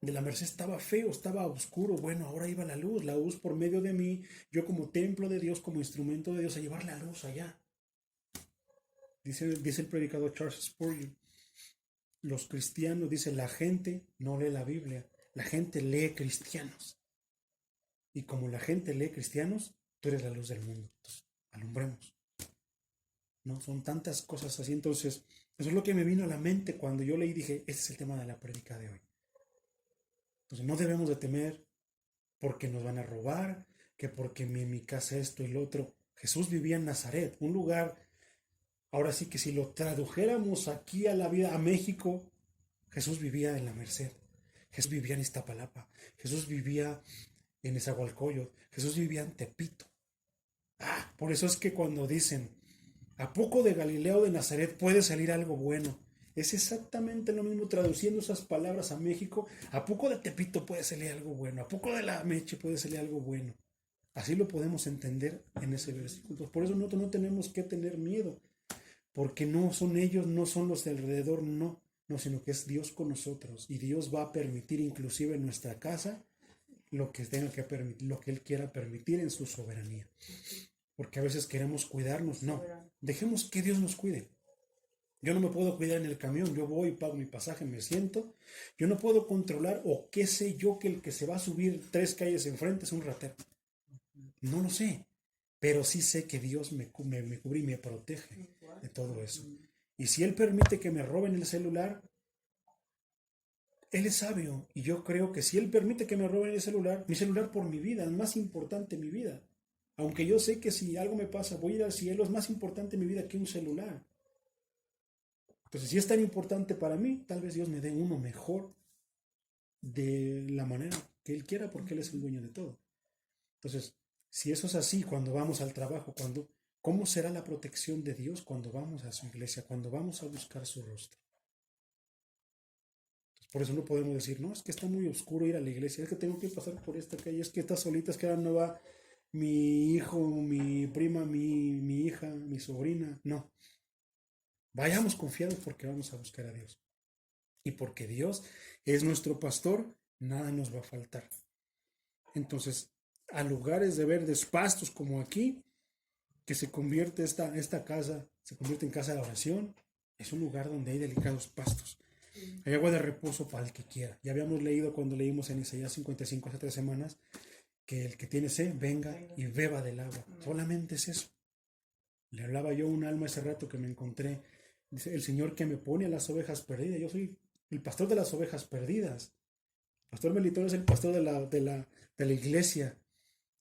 la merced estaba feo, estaba oscuro, bueno, ahora iba la luz por medio de mí, yo como templo de Dios, como instrumento de Dios, a llevar la luz allá. Dice el predicador Charles Spurgeon, los cristianos, dice, la gente no lee la Biblia, la gente lee cristianos. Y como la gente lee cristianos, tú eres la luz del mundo. Entonces, alumbremos. ¿No? Son tantas cosas así. Entonces, eso es lo que me vino a la mente cuando yo leí y dije, este es el tema de la prédica de hoy. Entonces, no debemos de temer porque nos van a robar, que porque en mi casa esto y lo otro. Jesús vivía en Nazaret, un lugar, ahora sí que si lo tradujéramos aquí a la vida, a México, Jesús vivía en la Merced, Jesús vivía en Iztapalapa, Jesús vivía en Nezahualcóyotl, Jesús vivía en Tepito. Por eso es que cuando dicen, ¿a poco de Galilea o de Nazaret puede salir algo bueno? Es exactamente lo mismo traduciendo esas palabras a México. ¿A poco de Tepito puede salir algo bueno? ¿A poco de la Meche puede salir algo bueno? Así lo podemos entender en ese versículo. Por eso nosotros no tenemos que tener miedo, porque no son ellos, no son los de alrededor, no, sino que es Dios con nosotros. Y Dios va a permitir inclusive en nuestra casa lo que tenga que permitir, lo que Él quiera permitir en su soberanía. Porque a veces queremos cuidarnos, no, dejemos que Dios nos cuide. Yo no me puedo cuidar en el camión, yo voy, pago mi pasaje, me siento. Yo no puedo controlar o qué sé yo que el que se va a subir 3 calles enfrente es un ratero. No lo sé, pero sí sé que Dios me cubre y me protege de todo eso. Y si Él permite que me roben el celular, Él es sabio. Y yo creo que si Él permite que me roben el celular, mi celular por mi vida, es más importante mi vida. Aunque yo sé que si algo me pasa, voy a ir al cielo, es más importante mi vida que un celular. Entonces, si es tan importante para mí, tal vez Dios me dé uno mejor de la manera que Él quiera, porque Él es el dueño de todo. Entonces, si eso es así, cuando vamos al trabajo, ¿cómo será la protección de Dios cuando vamos a su iglesia, cuando vamos a buscar su rostro? Entonces, por eso no podemos decir, no, es que está muy oscuro ir a la iglesia, es que tengo que pasar por esta calle, es que está solita, es que ahora no va mi hijo, mi prima, mi hija, mi sobrina. No. Vayamos confiados porque vamos a buscar a Dios. Y porque Dios es nuestro pastor, nada nos va a faltar. Entonces, a lugares de verdes pastos como aquí, que se convierte esta casa, se convierte en casa de oración. Es un lugar donde hay delicados pastos. Hay agua de reposo para el que quiera. Ya habíamos leído cuando leímos en Isaías 55 hace 3 semanas que el que tiene sed venga y beba del agua. Solamente es eso. Le hablaba yo a un alma ese rato que me encontré. Dice, el Señor que me pone a las ovejas perdidas. Yo soy el pastor de las ovejas perdidas. Pastor Melitón es el pastor de la iglesia,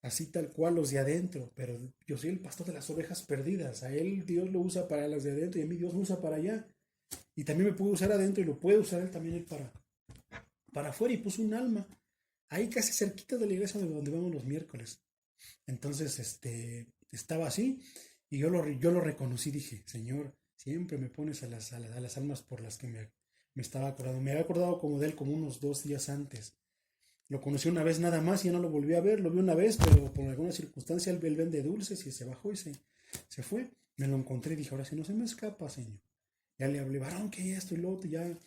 así tal cual los de adentro, pero yo soy el pastor de las ovejas perdidas. A él Dios lo usa para las de adentro y a mí Dios lo usa para allá. Y también me puede usar adentro y lo puede usar él también él para afuera. Y puso un alma ahí casi cerquita de la iglesia de donde vamos los miércoles. Entonces, estaba así y yo lo reconocí. Dije, Señor, siempre me pones a las almas por las que me estaba acordando. Me había acordado como de él como unos 2 días antes. Lo conocí una vez nada más y ya no lo volví a ver. Lo vi una vez, pero por alguna circunstancia él vende dulces y se bajó y se fue. Me lo encontré y dije, ahora sí no se me escapa, Señor. Ya le hablé, varón, que esto y lo otro. Ya,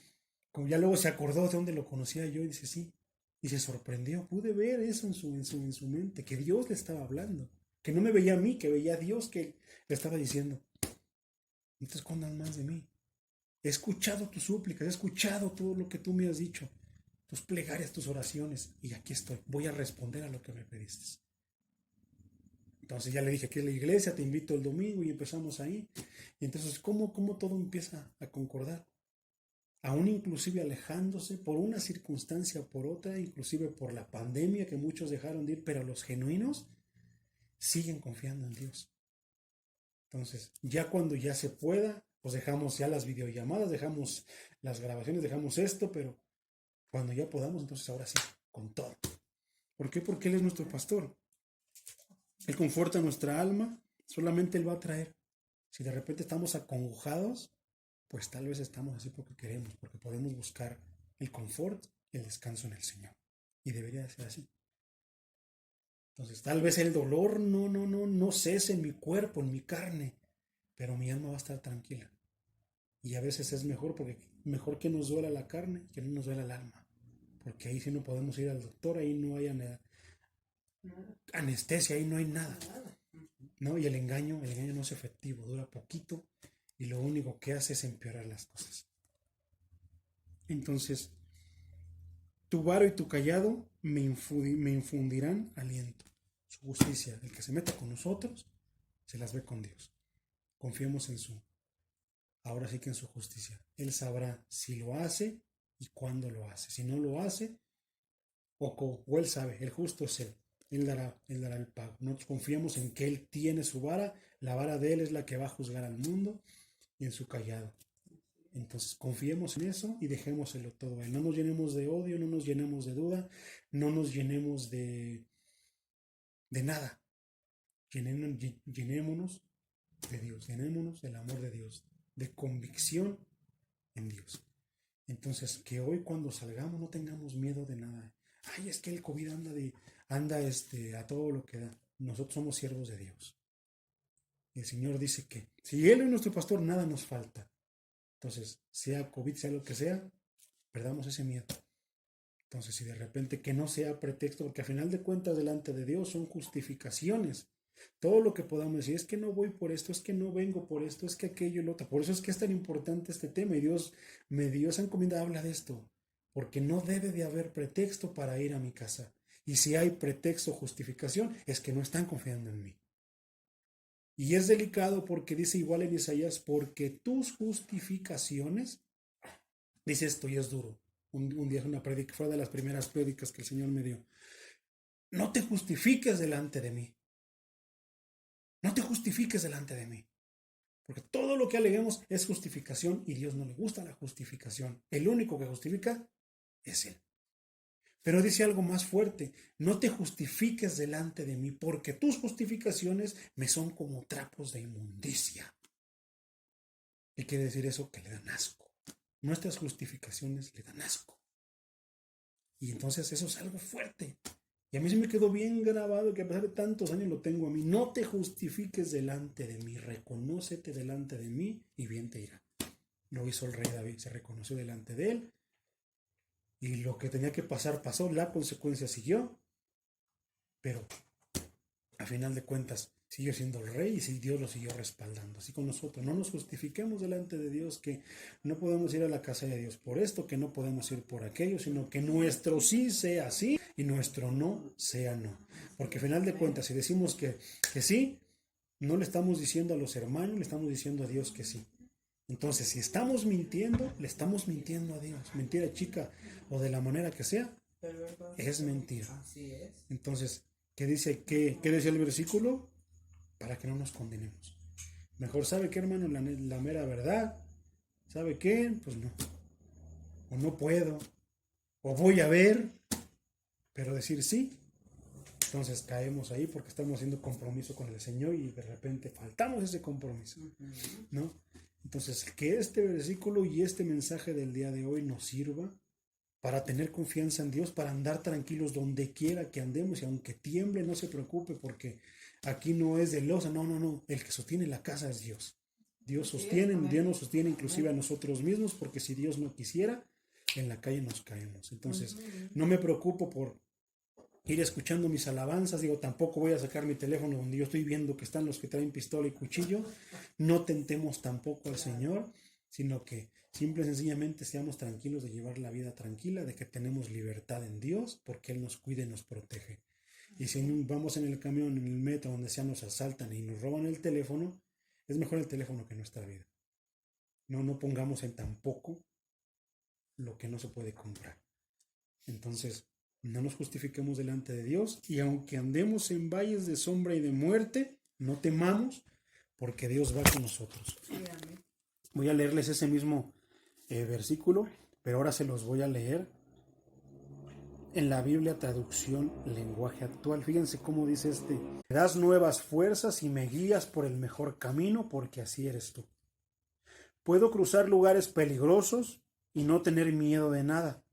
como ya luego se acordó de dónde lo conocía yo y dice, sí. Y se sorprendió. Pude ver eso en su mente, que Dios le estaba hablando. Que no me veía a mí, que veía a Dios que le estaba diciendo, no te escondas más de mí. He escuchado tus súplicas, he escuchado todo lo que tú me has dicho, tus plegarias, tus oraciones, y aquí estoy. Voy a responder a lo que me pediste. Entonces ya le dije, aquí es la iglesia, te invito el domingo y empezamos ahí. Y entonces, ¿cómo todo empieza a concordar? Aún inclusive alejándose por una circunstancia o por otra, inclusive por la pandemia que muchos dejaron de ir, pero los genuinos siguen confiando en Dios. Entonces, ya cuando ya se pueda, pues dejamos ya las videollamadas, dejamos las grabaciones, dejamos esto, pero cuando ya podamos, entonces ahora sí, con todo. ¿Por qué? Porque Él es nuestro pastor. Él conforta nuestra alma, solamente Él va a traer. Si de repente estamos acongojados, pues tal vez estamos así porque queremos, porque podemos buscar el confort y el descanso en el Señor. Y debería de ser así. Entonces, tal vez el dolor no cese en mi cuerpo, en mi carne, pero mi alma va a estar tranquila. Y a veces es mejor que nos duela la carne que no nos duela el alma. Porque ahí sí no podemos ir al doctor, ahí no hay anestesia, ahí no hay nada. ¿No? Y el engaño no es efectivo, dura poquito y lo único que hace es empeorar las cosas. Entonces, tu varo y tu callado me infundirán aliento. Su justicia, el que se meta con nosotros, se las ve con Dios. Confiemos ahora sí que en su justicia. Él sabrá si lo hace y cuándo lo hace. Si no lo hace, o Él sabe, el justo es Él. Él dará el pago. Nosotros confiamos en que Él tiene su vara, la vara de Él es la que va a juzgar al mundo y en su callado. Entonces confiemos en eso y dejémoselo todo a Él. No nos llenemos de odio, no nos llenemos de duda, no nos llenemos de nada. Llenémonos de Dios, llenémonos del amor de Dios, de convicción en Dios. Entonces, que hoy cuando salgamos no tengamos miedo de nada. Ay, es que el COVID anda a todo lo que da. Nosotros somos siervos de Dios. Y el Señor dice que si Él es nuestro pastor, nada nos falta. Entonces, sea COVID, sea lo que sea, perdamos ese miedo. Entonces, si de repente que no sea pretexto, porque a final de cuentas delante de Dios son justificaciones. Todo lo que podamos decir es que no voy por esto, es que no vengo por esto, es que aquello y lo otro. Por eso es que es tan importante este tema y Dios me dio esa encomienda, habla de esto, porque no debe de haber pretexto para ir a mi casa. Y si hay pretexto o justificación, es que no están confiando en mí. Y es delicado porque dice igual en Isaías, porque tus justificaciones, dice esto y es duro. Un día es una prédica, fue de las primeras prédicas que el Señor me dio. No te justifiques delante de mí. No te justifiques delante de mí. Porque todo lo que aleguemos es justificación y Dios no le gusta la justificación. El único que justifica es Él. Pero dice algo más fuerte, no te justifiques delante de mí porque tus justificaciones me son como trapos de inmundicia. ¿Qué quiere decir eso? Que le dan asco. Nuestras justificaciones le dan asco. Y entonces eso es algo fuerte. Y a mí se me quedó bien grabado que a pesar de tantos años lo tengo a mí. No te justifiques delante de mí, reconócete delante de mí y bien te irá. Lo hizo el rey David, se reconoció delante de él y lo que tenía que pasar pasó, la consecuencia siguió, pero a final de cuentas siguió siendo el rey y si Dios lo siguió respaldando. Así con nosotros, no nos justifiquemos delante de Dios que no podemos ir a la casa de Dios por esto, que no podemos ir por aquello, sino que nuestro sí sea sí y nuestro no sea no. Porque a final de cuentas, si decimos que sí, no le estamos diciendo a los hermanos, le estamos diciendo a Dios que sí. Entonces, si estamos mintiendo, le estamos mintiendo a Dios. Mentira chica o de la manera que sea, es mentira. Así es. Entonces, ¿qué dice? ¿Qué decía el versículo? Para que no nos condenemos. Mejor, ¿sabe qué, hermano? La mera verdad. ¿Sabe qué? Pues no. O no puedo. O voy a ver. Pero decir sí. Entonces caemos ahí porque estamos haciendo compromiso con el Señor y de repente faltamos ese compromiso, ¿no? Entonces, que este versículo y este mensaje del día de hoy nos sirva para tener confianza en Dios, para andar tranquilos donde quiera que andemos y aunque tiemble, no se preocupe porque aquí no es de losa, no, el que sostiene la casa es Dios. Dios nos sostiene inclusive a nosotros mismos porque si Dios no quisiera, en la calle nos caemos. Entonces, no me preocupo por ir escuchando mis alabanzas, digo, tampoco voy a sacar mi teléfono donde yo estoy viendo que están los que traen pistola y cuchillo, no tentemos tampoco al Señor, sino que simple y sencillamente seamos tranquilos de llevar la vida tranquila, de que tenemos libertad en Dios, porque Él nos cuida y nos protege. Y si vamos en el camión, en el metro, donde sea nos asaltan y nos roban el teléfono, es mejor el teléfono que nuestra vida. No pongamos en tan poco lo que no se puede comprar. Entonces, no nos justifiquemos delante de Dios y aunque andemos en valles de sombra y de muerte, no temamos porque Dios va con nosotros. Voy a leerles ese mismo versículo, pero ahora se los voy a leer en la Biblia traducción lenguaje actual. Fíjense cómo dice me das nuevas fuerzas y me guías por el mejor camino porque así eres tú. Puedo cruzar lugares peligrosos y no tener miedo de nada,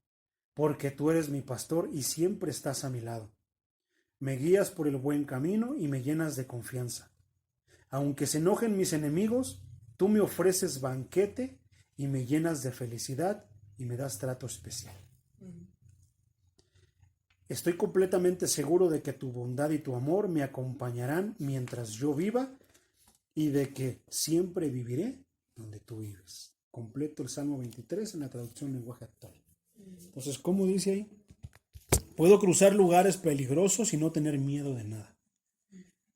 porque tú eres mi pastor y siempre estás a mi lado. Me guías por el buen camino y me llenas de confianza. Aunque se enojen mis enemigos, tú me ofreces banquete y me llenas de felicidad y me das trato especial. Estoy completamente seguro de que tu bondad y tu amor me acompañarán mientras yo viva y de que siempre viviré donde tú vives. Completo el Salmo 23 en la traducción lenguaje actual. Entonces, ¿cómo dice ahí? Puedo cruzar lugares peligrosos y no tener miedo de nada.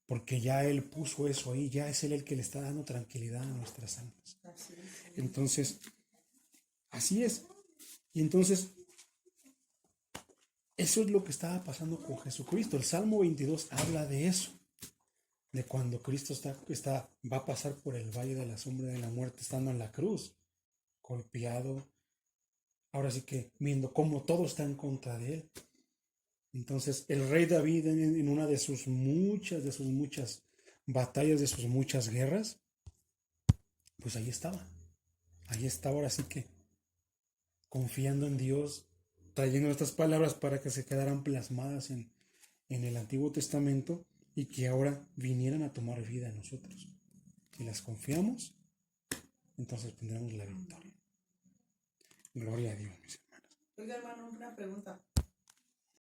Porque ya Él puso eso ahí, ya es Él el que le está dando tranquilidad a nuestras almas. Entonces, así es. Y entonces, eso es lo que estaba pasando con Jesucristo. El Salmo 22 habla de eso. De cuando Cristo va a pasar por el valle de la sombra de la muerte, estando en la cruz, golpeado. Ahora sí que viendo cómo todo está en contra de Él. Entonces, el rey David en una de sus muchas batallas, de sus muchas guerras, pues ahí estaba ahora sí que confiando en Dios, trayendo estas palabras para que se quedaran plasmadas en el Antiguo Testamento y que ahora vinieran a tomar vida en nosotros. Si las confiamos, entonces tendremos la victoria. Gloria a Dios, mis hermanos. Oiga, hermano, una pregunta.